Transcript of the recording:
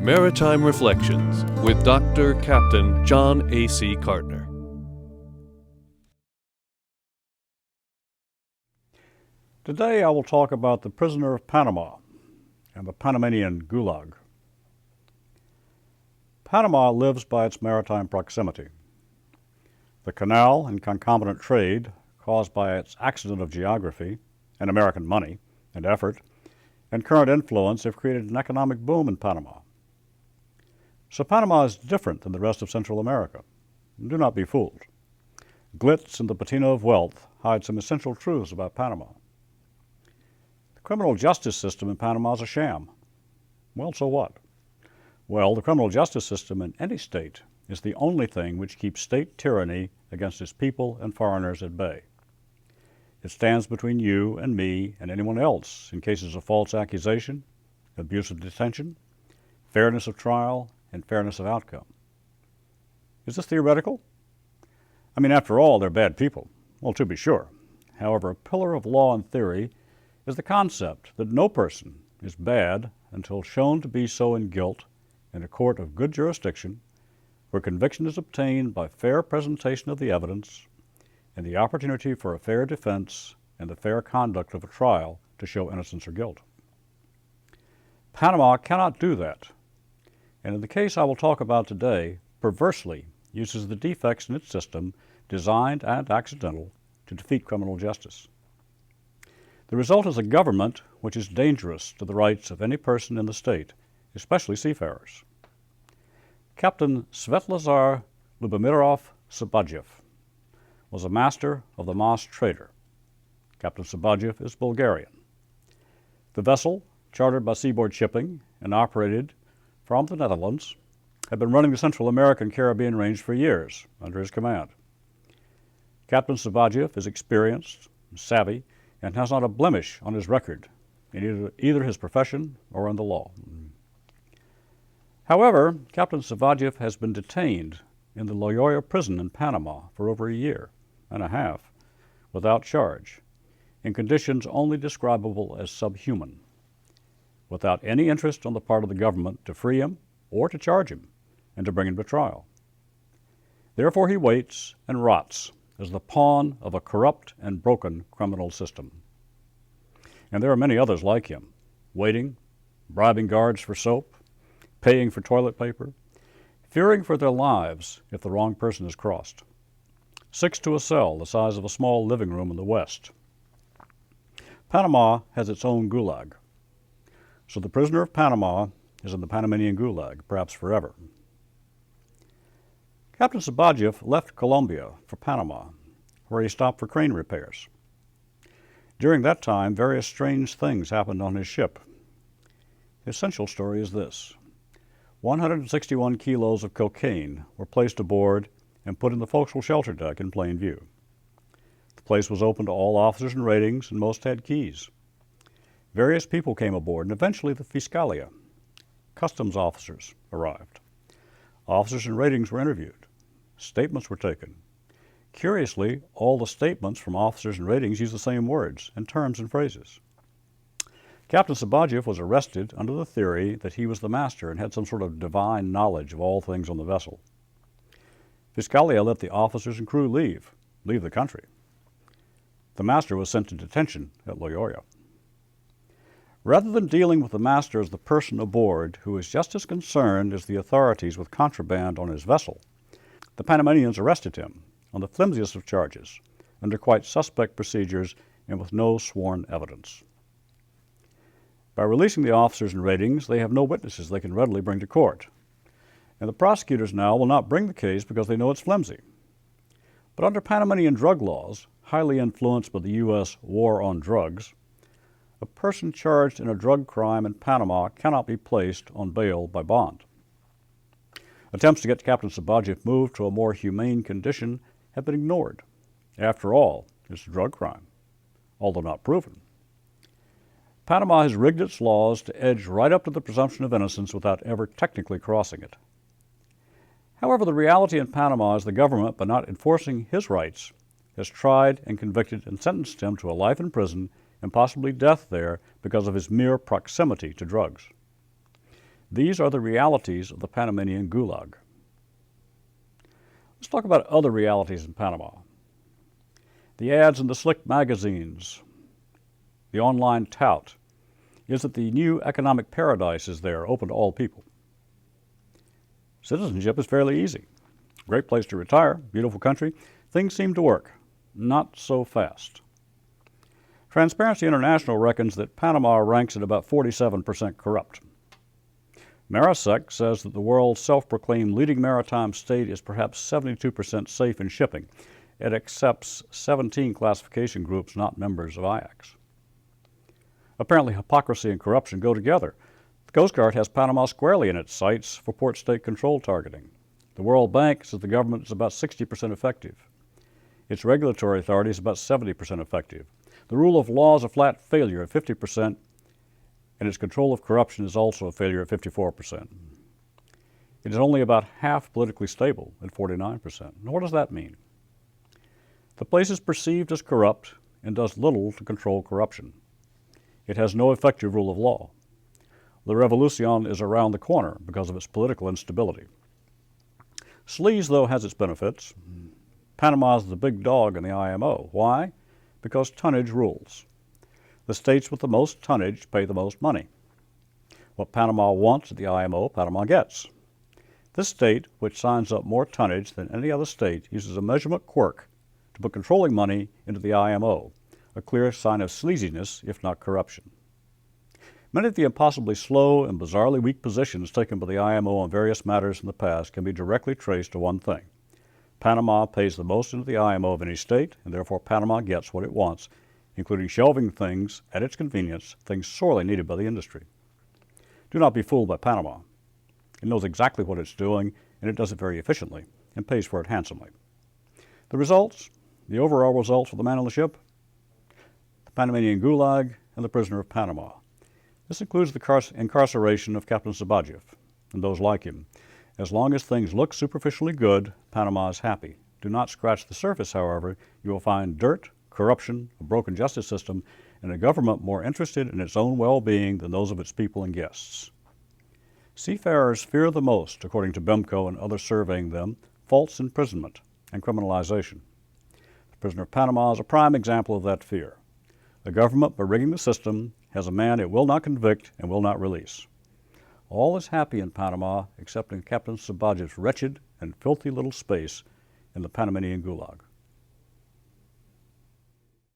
Maritime Reflections with Dr. Captain John AC Cartner. Today I will talk about the prisoner of Panama and the Panamanian Gulag. Panama lives by its maritime proximity. The canal and concomitant trade caused by its accident of geography and American money and effort and current influence have created an economic boom in Panama. So Panama is different than the rest of Central America. Do not be fooled. Glitz and the patina of wealth hide some essential truths about Panama. The criminal justice system in Panama is a sham. Well, so what? Well, the criminal justice system in any state is the only thing which keeps state tyranny against its people and foreigners at bay. It stands between you and me and anyone else in cases of false accusation, abuse of detention, fairness of trial, and fairness of outcome. Is this theoretical? I mean, after all, they're bad people. Well, to be sure. However, a pillar of law and theory is the concept that no person is bad until shown to be so in guilt in a court of good jurisdiction where conviction is obtained by fair presentation of the evidence and the opportunity for a fair defense and the fair conduct of a trial to show innocence or guilt. Panama cannot do that, and in the case I will talk about today, perversely uses the defects in its system, designed and accidental, to defeat criminal justice. The result is a government which is dangerous to the rights of any person in the state, especially seafarers. Captain Svetlozar Lyubomirov Sobadzhiev was a master of the Moss trader. Captain Sobadzhiev is Bulgarian. The vessel, chartered by Seaboard Shipping and operated from the Netherlands, had been running the Central American Caribbean range for years under his command. Captain Sobadzhiev is experienced, savvy, and has not a blemish on his record in either his profession or in the law. However, Captain Sobadzhiev has been detained in the Loyola prison in Panama for over a year and a half without charge, in conditions only describable as subhuman, without any interest on the part of the government to free him or to charge him and to bring him to trial. Therefore he waits and rots as the pawn of a corrupt and broken criminal system. And there are many others like him, waiting, bribing guards for soap, paying for toilet paper, fearing for their lives if the wrong person is crossed. 6 to a cell the size of a small living room in the West. Panama has its own gulag. So the prisoner of Panama is in the Panamanian Gulag, perhaps forever. Captain Sobadzhiev left Colombia for Panama, where he stopped for crane repairs. During that time, various strange things happened on his ship. The essential story is this. 161 kilos of cocaine were placed aboard and put in the forecastle shelter deck in plain view. The place was open to all officers and ratings, and most had keys. Various people came aboard, and eventually the Fiscalia, customs officers, arrived. Officers and ratings were interviewed. Statements were taken. Curiously, all the statements from officers and ratings used the same words and terms and phrases. Captain Sobadzhiev was arrested under the theory that he was the master and had some sort of divine knowledge of all things on the vessel. Fiscalia let the officers and crew leave the country. The master was sent to detention at Loyola. Rather than dealing with the master as the person aboard who is just as concerned as the authorities with contraband on his vessel, the Panamanians arrested him on the flimsiest of charges, under quite suspect procedures and with no sworn evidence. By releasing the officers and ratings, they have no witnesses they can readily bring to court, and the prosecutors now will not bring the case because they know it's flimsy. But under Panamanian drug laws, highly influenced by the U.S. war on drugs, a person charged in a drug crime in Panama cannot be placed on bail by bond. Attempts to get Captain Sobadzhiev moved to a more humane condition have been ignored. After all, it's a drug crime, although not proven. Panama has rigged its laws to edge right up to the presumption of innocence without ever technically crossing it. However, the reality in Panama is the government, by not enforcing his rights, has tried and convicted and sentenced him to a life in prison and possibly death there because of his mere proximity to drugs. These are the realities of the Panamanian Gulag. Let's talk about other realities in Panama. The ads in the slick magazines, the online tout, is that the new economic paradise is there, open to all people. Citizenship is fairly easy. Great place to retire, beautiful country. Things seem to work. Not so fast. Transparency International reckons that Panama ranks at about 47% corrupt. Marisec says that the world's self-proclaimed leading maritime state is perhaps 72% safe in shipping. It accepts 17 classification groups not members of IACS. Apparently, hypocrisy and corruption go together. The Coast Guard has Panama squarely in its sights for port state control targeting. The World Bank says the government is about 60% effective. Its regulatory authority is about 70% effective. The rule of law is a flat failure at 50%, and its control of corruption is also a failure at 54%. It is only about half politically stable at 49%. Now, what does that mean? The place is perceived as corrupt and does little to control corruption. It has no effective rule of law. The revolution is around the corner because of its political instability. Sleaze, though, has its benefits. Panama is the big dog in the IMO. Why? Because tonnage rules. The states with the most tonnage pay the most money. What Panama wants at the IMO, Panama gets. This state, which signs up more tonnage than any other state, uses a measurement quirk to put controlling money into the IMO, a clear sign of sleaziness, if not corruption. Many of the impossibly slow and bizarrely weak positions taken by the IMO on various matters in the past can be directly traced to one thing. Panama pays the most into the IMO of any state, and therefore Panama gets what it wants, including shelving things at its convenience, things sorely needed by the industry. Do not be fooled by Panama. It knows exactly what it's doing, and it does it very efficiently, and pays for it handsomely. The results? The overall results for the man on the ship? The Panamanian Gulag and the prisoner of Panama. This includes the incarceration of Captain Sobadzhiev and those like him. As long as things look superficially good, Panama is happy. Do not scratch the surface, however. You will find dirt, corruption, a broken justice system, and a government more interested in its own well-being than those of its people and guests. Seafarers fear the most, according to BEMCO and others surveying them, false imprisonment and criminalization. The prisoner of Panama is a prime example of that fear. The government, by rigging the system, has a man it will not convict and will not release. All is happy in Panama except in Captain Sobadzhiev's wretched and filthy little space in the Panamanian Gulag.